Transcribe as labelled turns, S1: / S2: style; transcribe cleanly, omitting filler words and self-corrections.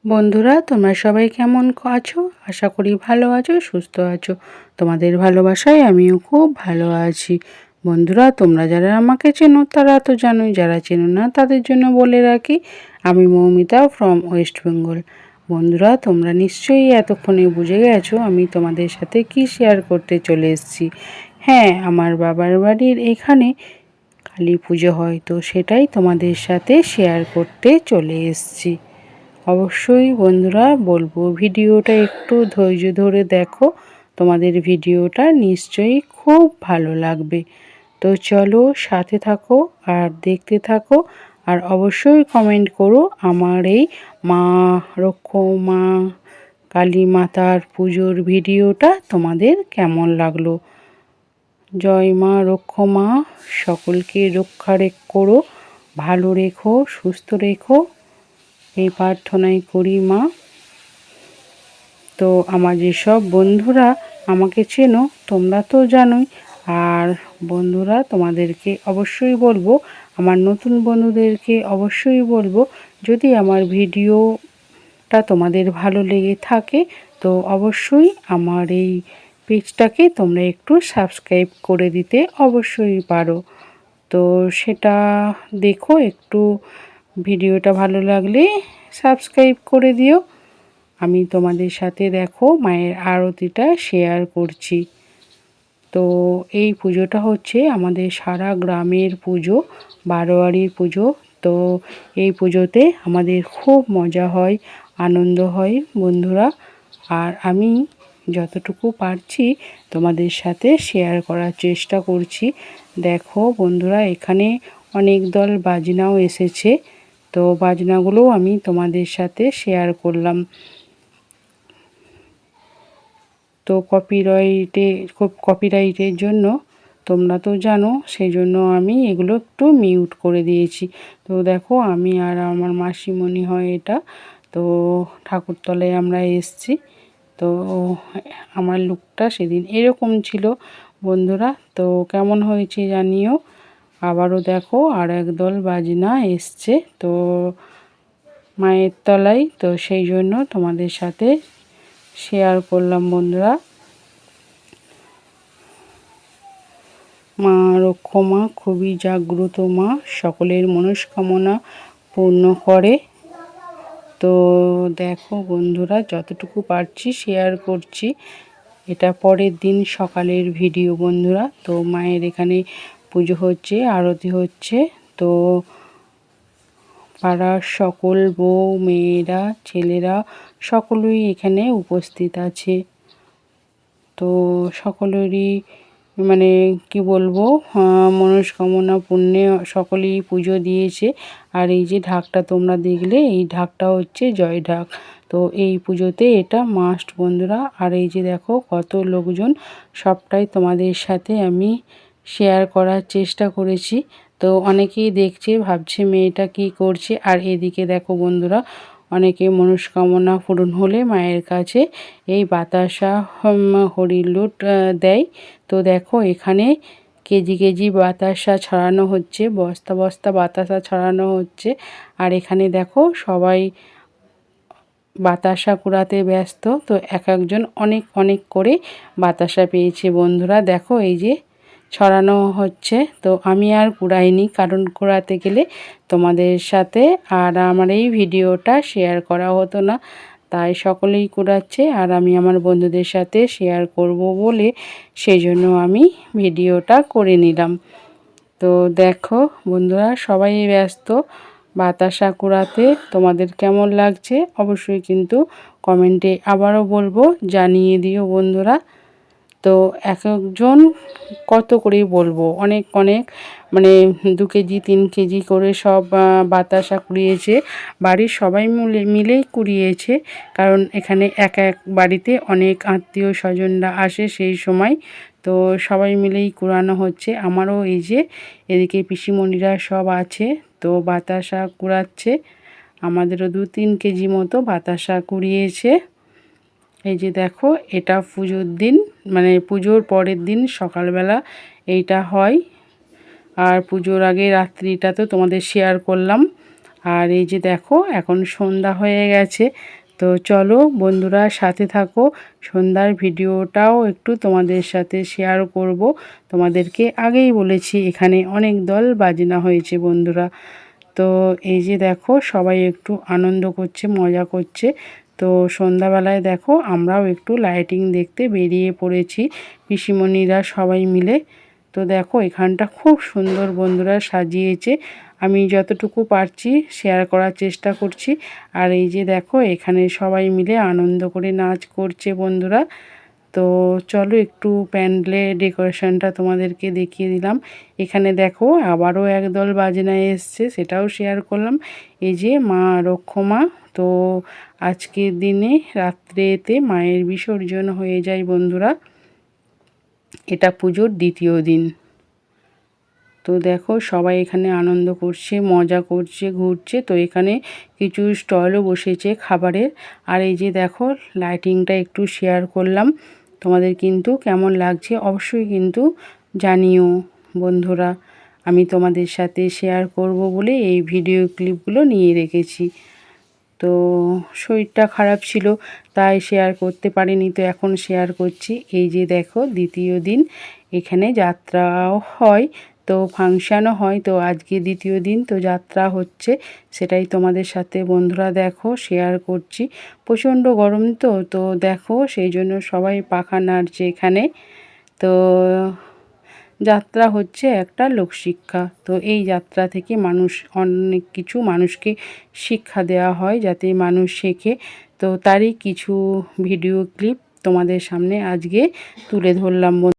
S1: বন্ধুরা, তোমরা সবাই কেমন আছো? আশা করি ভালো আছো, সুস্থ আছো। তোমাদের ভালোবাসায় আমিও খুব ভালো আছি। বন্ধুরা, তোমরা যারা আমাকে চেনো তারা তো জানোই, যারা চেনো না তাদের জন্য বলে রাখি, আমি মৌমিতা ফ্রম ওয়েস্ট বেঙ্গল। বন্ধুরা, তোমরা নিশ্চয়ই এতক্ষণে বুঝে গেছো আমি তোমাদের সাথে কি শেয়ার করতে চলে এসেছি। হ্যাঁ, আমার বাবার বাড়ির এখানে কালী পুজো হয়, তো সেটাই তোমাদের সাথে শেয়ার করতে চলে এসেছি। অবশ্যই বন্ধুরা বলবো, ভিডিওটা একটু ধৈর্য ধরে দেখো, তোমাদের ভিডিওটা নিশ্চয়ই খুব ভালো লাগবে। তো চলো সাথে থাকো আর দেখতে থাকো, আর অবশ্যই কমেন্ট করো আমার এই মা মা কালী মাতার পুজোর ভিডিওটা তোমাদের কেমন লাগলো। জয় মা মা, সকলকে রক্ষা করো, ভালো রেখো, সুস্থ রেখো, এই প্রার্থনাই করি মা। তো আমার যেসব বন্ধুরা আমাকে চেনো তোমরা তো জানোই, আর বন্ধুরা তোমাদেরকে অবশ্যই বলবো, আমার নতুন বন্ধুদেরকে অবশ্যই বলবো, যদি আমার ভিডিওটা তোমাদের ভালো লেগে থাকে তো অবশ্যই আমার এই পেজটাকে তোমরা একটু সাবস্ক্রাইব করে দিতে অবশ্যই পারো। তো সেটা দেখো, একটু ভিডিওটা ভালো লাগলে সাবস্ক্রাইব করে দিও। আমি তোমাদের সাথে দেখো মায়ের আরতিটা শেয়ার করছি। তো এই পুজোটা হচ্ছে আমাদের সারা গ্রামের পুজো, বারোয়ারির পুজো। তো এই পুজোতে আমাদের খুব মজা হয়, আনন্দ হয় বন্ধুরা। আর আমি যতটুকু পারছি তোমাদের সাথে শেয়ার করার চেষ্টা করছি। দেখো বন্ধুরা, এখানে অনেক দল বাজনাও এসেছে, তো বাজনাগুলোও আমি তোমাদের সাথে শেয়ার করলাম। তো কপিরাইটের জন্য তোমরা তো জানো, সেই জন্য আমি এগুলো একটু মিউট করে দিয়েছি। তো দেখো, আমি আর আমার মাসিমণি হয় এটা, তো ঠাকুরতলায় আমরা এসছি। তো আমার লুকটা সেদিন এরকম ছিল বন্ধুরা, তো কেমন হয়েছে জানিও। আবারও দেখো আর একদল বাজনা এসছে তো মায়ের তলায়, তো সেই জন্য তোমাদের সাথে শেয়ার করলাম বন্ধুরা। মা মা খুবই জাগ্রত মা, সকলের মনস্কামনা পূর্ণ করে। তো দেখো বন্ধুরা, যতটুকু পারছি শেয়ার করছি। এটা পরের দিন সকালের ভিডিও বন্ধুরা। তো মায়ের এখানে পুজো হচ্ছে, আরতি হচ্ছে। তো পাড়ার সকল বউ, মেয়েরা, ছেলেরা সকলেই এখানে উপস্থিত আছে। তো সকলেরই মানে কি বলবো, মনস্কামনা পূর্ণে সকলেই পুজো দিয়েছে। আর এই যে ঢাকটা তোমরা দেখলে, এই ঢাকটা হচ্ছে জয় ঢাক। তো এই পুজোতে এটা মাস্ট বন্ধুরা। আর এই যে দেখো কত লোকজন, সবটাই তোমাদের সাথে আমি শেয়ার করার চেষ্টা করেছি। তো অনেকেই দেখছে, ভাবছে মেয়েটা কি করছে। আর এদিকে দেখো বন্ধুরা, অনেকে মনস্কামনা পূরণ হলে মায়ের কাছে এই বাতাসা হরির লুট দেয়। তো দেখো এখানে কেজি কেজি বাতাসা ছড়ানো হচ্ছে, বস্তা বস্তা বাতাসা ছড়ানো হচ্ছে। আর এখানে দেখো সবাই বাতাসা কুড়াতে ব্যস্ত। তো এক একজন অনেক অনেক করে বাতাসা পেয়েছে বন্ধুরা। দেখো এই যে ছড়ানো হচ্ছে। তো আমি আর কুড়াইনি, কারণ কুড়াতে গেলে তোমাদের সাথে আর আমার এই ভিডিওটা শেয়ার করা হতো না, তাই সকলেই কুড়াচ্ছে আর আমি আমার বন্ধুদের সাথে শেয়ার করব বলে সেই জন্য আমি ভিডিওটা করে নিলাম। তো দেখো বন্ধুরা, সবাই ব্যস্ত বাতাসা কুড়াতে। তোমাদের কেমন লাগছে অবশ্যই কিন্তু কমেন্টে আবারও বলবো, জানিয়ে দিও বন্ধুরা। তো এক একজন কত করে বলবো, অনেক অনেক মানে 2 কেজি 3 কেজি করে সব বাতাসা কুড়িয়েছে। বাড়ির সবাই মিলেই কুড়িয়েছে, কারণ এখানে এক এক বাড়িতে অনেক আত্মীয় স্বজনরা আসে সেই সময়। তো সবাই মিলেই কুড়ানো হচ্ছে। আমারও এই যে এদিকে পিসিমণিরা সব আছে, তো বাতাসা কুড়াচ্ছে। আমাদেরও 2-3 কেজি মতো বাতাসা কুড়িয়েছে। এই যে দেখো, এটা পুজোর দিন, মানে পুজোর পরের দিন সকালবেলা এইটা হয়। আর পুজোর আগে রাত্রিটা তো তোমাদের শেয়ার করলাম। আর এই যে দেখো এখন সন্ধ্যা হয়ে গেছে। তো চলো বন্ধুরা সাথে থাকো, সন্ধ্যার ভিডিওটাও একটু তোমাদের সাথে শেয়ার করব। তোমাদেরকে আগেই বলেছি এখানে অনেক দল বাজনা হয়েছে বন্ধুরা। তো এই যে দেখো সবাই একটু আনন্দ করছে, মজা করছে। তো সন্ধ্যাবেলায় দেখো আমরাও একটু লাইটিং দেখতে বেরিয়ে পড়েছি পিসিমণিরা সবাই মিলে। তো দেখো এখানটা খুব সুন্দর বন্ধুরা সাজিয়েছে, আমি যতটুকু পারছি শেয়ার করার চেষ্টা করছি। আর এই যে দেখো এখানে সবাই মিলে আনন্দ করে নাচ করছে বন্ধুরা। তো চলো একটু প্যান্ডেলের ডেকোরেশনটা তোমাদেরকে দেখিয়ে দিলাম। এখানে দেখো আবারও একদল বাজনা এসছে, সেটাও শেয়ার করলাম। এই যে মা রক্ষমা, তো আজকের দিনে রাত্রেতে মায়ের বিসর্জন হয়ে যায় বন্ধুরা। এটা পুজোর দ্বিতীয় দিন। তো দেখো সবাই এখানে আনন্দ করছে, মজা করছে, ঘুরছে। তো এখানে কিছু স্টলও বসেছে খাবারের। আর এই যে দেখো লাইটিংটা একটু শেয়ার করলাম, তোমাদের কিন্তু কেমন লাগছে অবশ্যই কিন্তু জানিও বন্ধুরা। আমি তোমাদের সাথে শেয়ার করব বলে এই ভিডিও ক্লিপগুলো নিয়ে রেখেছি। তো শরীরটা খারাপ ছিল তাই শেয়ার করতে পারিনি, তো এখন শেয়ার করছি। এই যে দেখো দ্বিতীয় দিন এখানে যাত্রাও হয়, তো ফাংশানও হয়। তো আজকে দ্বিতীয় দিন, তো যাত্রা হচ্ছে, সেটাই তোমাদের সাথে বন্ধুরা দেখো শেয়ার করছি। প্রচণ্ড গরম তো তো দেখো সেই জন্য সবাই পাখা নাড়ছে এখানে। তো যাত্রা হচ্ছে একটা লোকশিক্ষা। তো এই যাত্রা থেকে মানুষ অনেক কিছু মানুষকে শিক্ষা দেওয়া হয় যাতে মানুষ শেখে। তো তারই কিছু ভিডিও ক্লিপ তোমাদের সামনে আজকে তুলে ধরলাম।